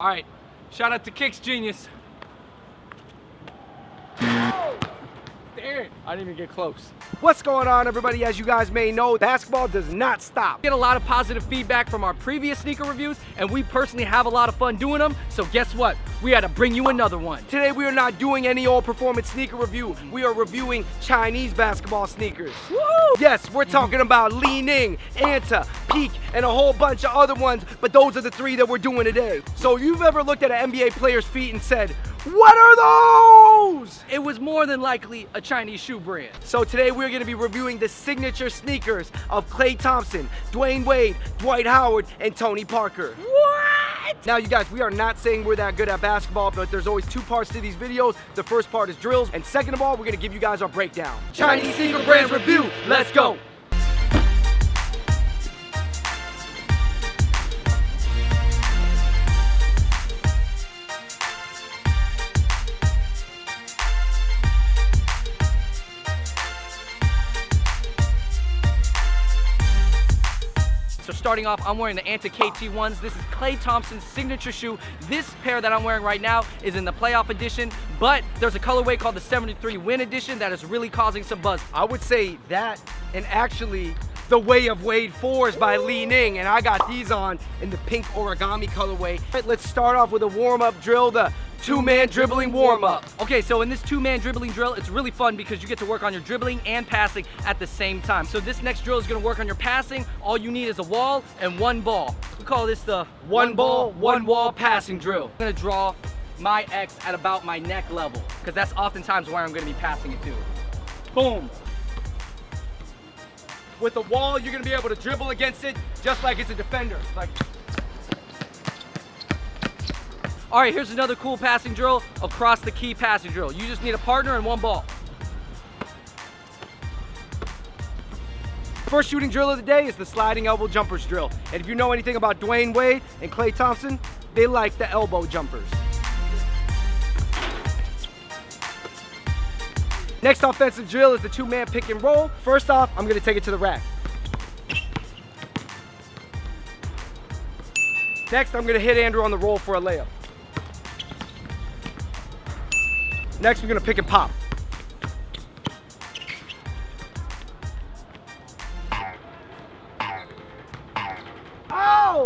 All right, shout out to Kicks Genius. There, I didn't even get close. What's going on, everybody? As you guys may know, basketball does not stop. We get a lot of positive feedback from our previous sneaker reviews, and we personally have a lot of fun doing them. So guess what? We had to bring you another one. Today we are not doing any all-performance sneaker review. We are reviewing Chinese basketball sneakers. Woo! Yes, we're talking about Li Ning, Anta, Peak, and a whole bunch of other ones, but those are the three that we're doing today. So if you've ever looked at an NBA player's feet and said, "What are those?" It was more than likely a Chinese shoe brand. So today we're going to be reviewing the signature sneakers of Klay Thompson, Dwayne Wade, Dwight Howard, and Tony Parker. What? Now you guys, we are not saying we're that good at basketball, but there's always two parts to these videos. The first part is drills, and second of all, we're going to give you guys our breakdown. Chinese sneaker brands review, let's go! So starting off, I'm wearing the Anta KT1s. This is Klay Thompson's signature shoe. This pair that I'm wearing right now is in the playoff edition, but there's a colorway called the 73 win edition that is really causing some buzz. I would say that, and actually, the Way of Wade 4s by Li Ning, and I got these on in the pink origami colorway. All right, let's start off with a warm-up drill, the two-man dribbling warm-up. Okay, so in this two-man dribbling drill, it's really fun because you get to work on your dribbling and passing at the same time. So this next drill is gonna work on your passing. All you need is a wall and one ball. We call this the one ball, one wall passing drill. I'm gonna draw my X at about my neck level because that's oftentimes where I'm gonna be passing it to. Boom. With the wall, you're gonna be able to dribble against it just like it's a defender. Like, all right, here's another cool passing drill, across the key passing drill. You just need a partner and one ball. first shooting drill of the day is the sliding elbow jumpers drill. And if you know anything about Dwayne Wade and Klay Thompson, they like the elbow jumpers. Next offensive drill is the two-man pick and roll. First off, I'm gonna take it to the rack. Next, I'm gonna hit Andrew on the roll for a layup. Next, we're gonna pick and pop. Oh!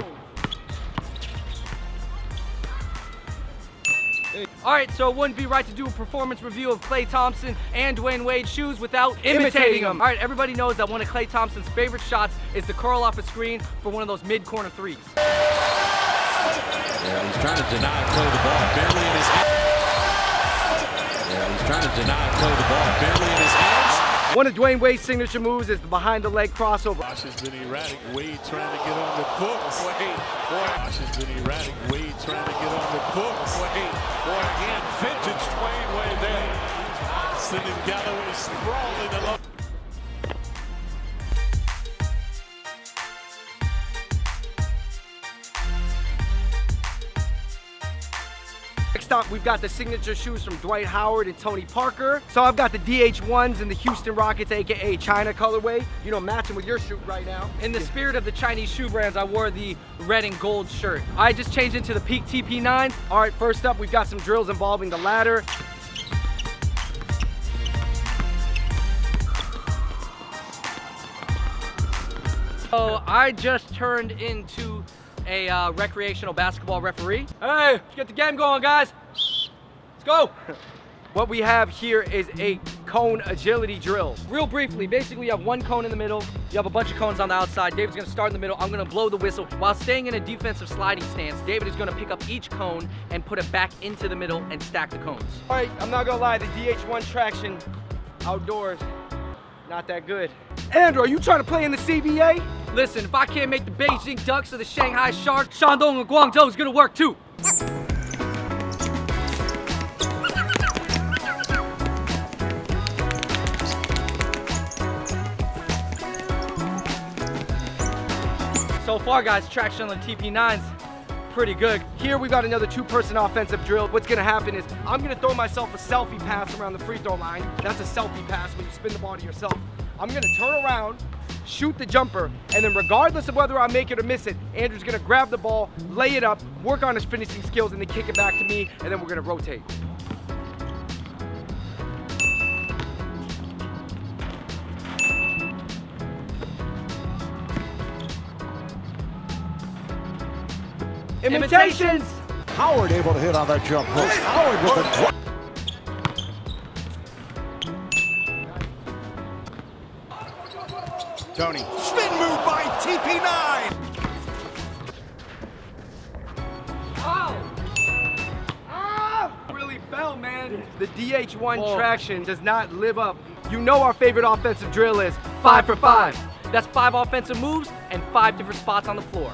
All right, so it wouldn't be right to do a performance review of Klay Thompson and Dwayne Wade shoes without imitating them. All right, everybody knows that one of Klay Thompson's favorite shots is to curl off a screen for one of those mid-corner threes. Yeah, he's trying to deny Klay the ball, barely in his hands. Yeah, he's trying to deny Klay the ball, barely in his hands. One of Dwayne Wade's signature moves is the behind-the-leg crossover. Josh has been erratic. Wade trying to get on the books. Josh has been erratic. Wade trying to get on the books. Boy, again, vintage Dwayne Wade there. Sending Galloway sprawling along. Next up, we've got the signature shoes from Dwight Howard and Tony Parker. So I've got the DH1s in the Houston Rockets, aka China colorway. You know, matching with your shoe right now. In the spirit of the Chinese shoe brands, I wore the red and gold shirt. I just changed into the Peak TP9s. All right, first up, we've got some drills involving the ladder. So I just turned into a recreational basketball referee. Hey, let's get the game going, guys. Let's go. What we have here is a cone agility drill. Real briefly, basically you have one cone in the middle, you have a bunch of cones on the outside. David's gonna start in the middle, I'm gonna blow the whistle. While staying in a defensive sliding stance, David is gonna pick up each cone and put it back into the middle and stack the cones. All right, I'm not gonna lie, the DH1 traction outdoors, not that good. Andrew, are you trying to play in the CBA? Listen, if I can't make the Beijing Ducks or the Shanghai Sharks, Shandong and Guangzhou is gonna work too. So far, guys, traction on the TP9's pretty good. Here we got another two-person offensive drill. What's gonna happen is I'm gonna throw myself a selfie pass around the free throw line. That's a selfie pass when you spin the ball to yourself. I'm gonna turn around, shoot the jumper, and then regardless of whether I make it or miss it, Andrew's gonna grab the ball, lay it up, work on his finishing skills, and then kick it back to me, and then we're gonna rotate. Imitations! Howard able to hit on that jump hook. Howard with the Tony. Spin move by TP9. Really fell, man. The DH1 traction does not live up. You know our favorite offensive drill is 5 for 5. That's 5 offensive moves and 5 different spots on the floor.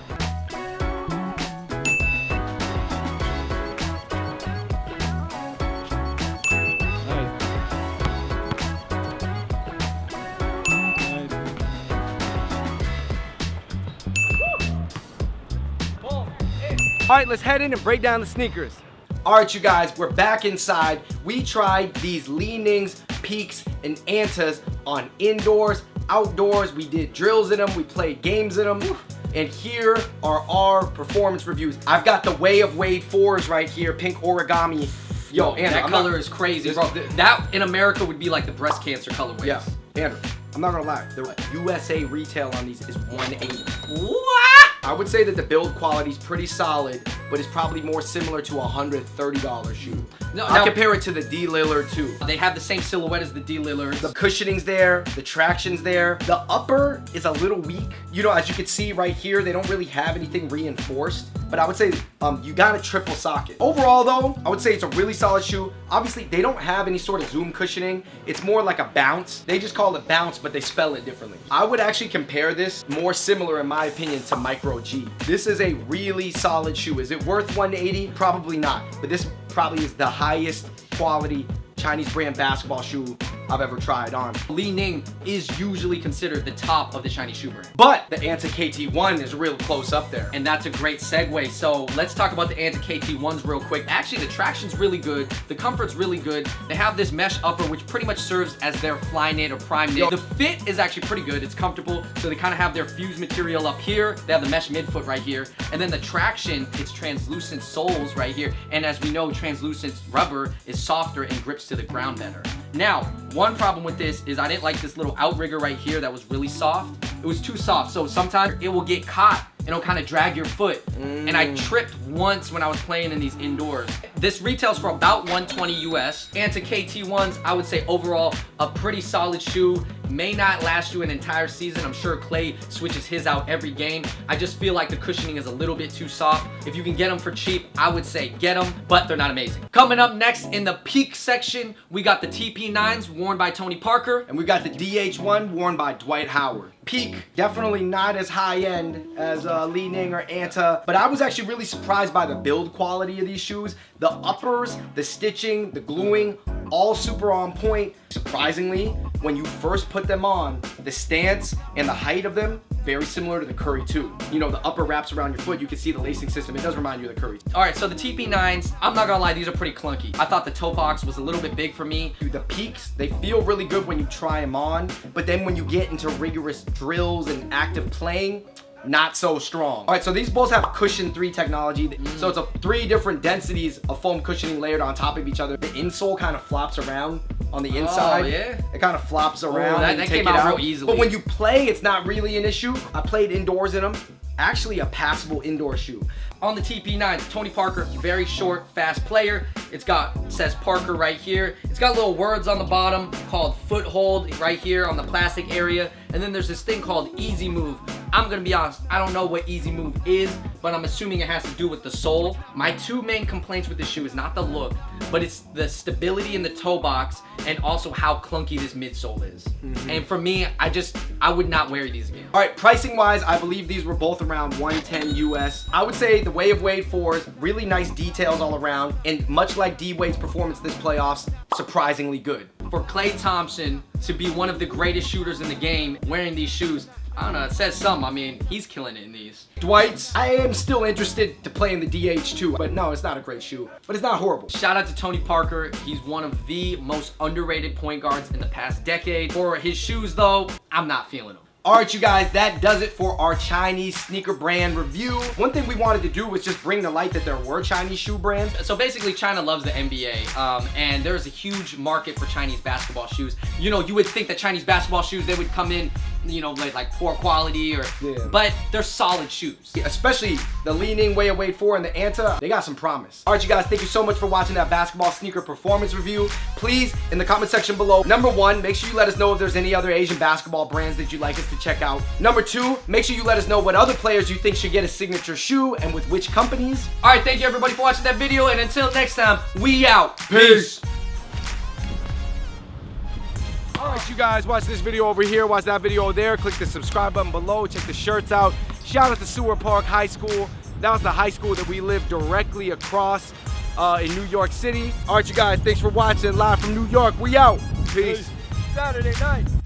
All right, let's head in and break down the sneakers. All right, you guys, we're back inside. We tried these Li Nings, Peaks, and Antas on indoors, outdoors. We did drills in them. We played games in them. And here are our performance reviews. I've got the Way of Wade 4s right here, pink origami. Yo, Andrew, that color is crazy, bro. That in America would be like the breast cancer colorways. Yeah, Andrew, I'm not gonna lie. The USA retail on these is $180. What? I would say that the build quality is pretty solid, but it's probably more similar to a $130 shoe. No, I'll compare it to the D Lillard too. They have the same silhouette as the D Lillards. The cushioning's there, the traction's there. The upper is a little weak. You know, as you can see right here, they don't really have anything reinforced. But I would say you got a triple socket. Overall though, I would say it's a really solid shoe. Obviously, they don't have any sort of zoom cushioning. It's more like a bounce. They just call it bounce, but they spell it differently. I would actually compare this more similar, in my opinion, to Micro G. This is a really solid shoe. Is it worth $180? Probably not. But this probably is the highest quality Chinese brand basketball shoe I've ever tried on. Li Ning is usually considered the top of the Chinese shoe brand. But the Anta KT1 is real close up there. And that's a great segue. So let's talk about the Anta KT1s real quick. Actually, the traction's really good. The comfort's really good. They have this mesh upper, which pretty much serves as their fly knit or prime knit. The fit is actually pretty good. It's comfortable. So they kind of have their fused material up here. They have the mesh midfoot right here. And then the traction, it's translucent soles right here. And as we know, translucent rubber is softer and grips to the ground better. Now, one problem with this is I didn't like this little outrigger right here that was really soft. It was too soft, so sometimes it will get caught and it'll kind of drag your foot. And I tripped once when I was playing in these indoors. This retails for about $120 US. Anta KT1s, I would say overall, a pretty solid shoe. May not last you an entire season. I'm sure Klay switches his out every game. I just feel like the cushioning is a little bit too soft. If you can get them for cheap, I would say get them, but they're not amazing. Coming up next in the peak section, we got the TP9s worn by Tony Parker. And we got the DH1 worn by Dwight Howard. Peak, definitely not as high end as Li Ning or Anta, but I was actually really surprised by the build quality of these shoes. The uppers, the stitching, the gluing, all super on point. Surprisingly, when you first put them on, the stance and the height of them, very similar to the Curry 2. You know, the upper wraps around your foot, you can see the lacing system. It does remind you of the Curry. All right, so the TP9s, I'm not gonna lie, these are pretty clunky. I thought the toe box was a little bit big for me. The Peaks, they feel really good when you try them on, but then when you get into rigorous drills and active playing, not so strong. All right, so these both have cushion 3 technology. So it's 3 different densities of foam cushioning layered on top of each other. The insole kind of flops around on the inside. Oh, yeah? It kind of flops around. That came out real easily. But when you play, it's not really an issue. I played indoors in them. Actually a passable indoor shoe. On the TP9s, Tony Parker, very short, fast player. It's says Parker right here. It's got little words on the bottom called foothold right here on the plastic area. And then there's this thing called Easy Move. I'm gonna be honest, I don't know what Easy Move is, but I'm assuming it has to do with the sole. My 2 main complaints with this shoe is not the look, but it's the stability in the toe box and also how clunky this midsole is. And for me, I would not wear these again. All right, pricing wise, I believe these were both around $110 US. I would say the Way of Wade 4s, really nice details all around, and much like D-Wade's performance this playoffs, surprisingly good. For Klay Thompson to be one of the greatest shooters in the game wearing these shoes, I don't know, it says something. I mean, he's killing it in these. Dwight's, I am still interested to play in the DH2, but no, it's not a great shoe, but it's not horrible. Shout out to Tony Parker. He's one of the most underrated point guards in the past decade. For his shoes though, I'm not feeling them. Alright you guys, that does it for our Chinese sneaker brand review. One thing we wanted to do was just bring to light that there were Chinese shoe brands. So basically China loves the NBA, and there's a huge market for Chinese basketball shoes. You know, you would think that Chinese basketball shoes, they would come in, you know, like poor quality, or but they're solid shoes. Especially the Li Ning Way of Wade 4 and the Anta, they got some promise. Alright you guys, thank you so much for watching that basketball sneaker performance review. Please, in the comment section below, number 1, make sure you let us know if there's any other Asian basketball brands that you'd like us to check out. Number 2, make sure you let us know what other players you think should get a signature shoe and with which companies. Alright, thank you everybody for watching that video, and until next time, we out. Peace. Alright you guys, watch this video over here, watch that video there, click the subscribe button below, check the shirts out. Shout out to Seward Park High School. That was the high school that we lived directly across in New York City. Alright you guys, thanks for watching live from New York. We out. Peace. Saturday night.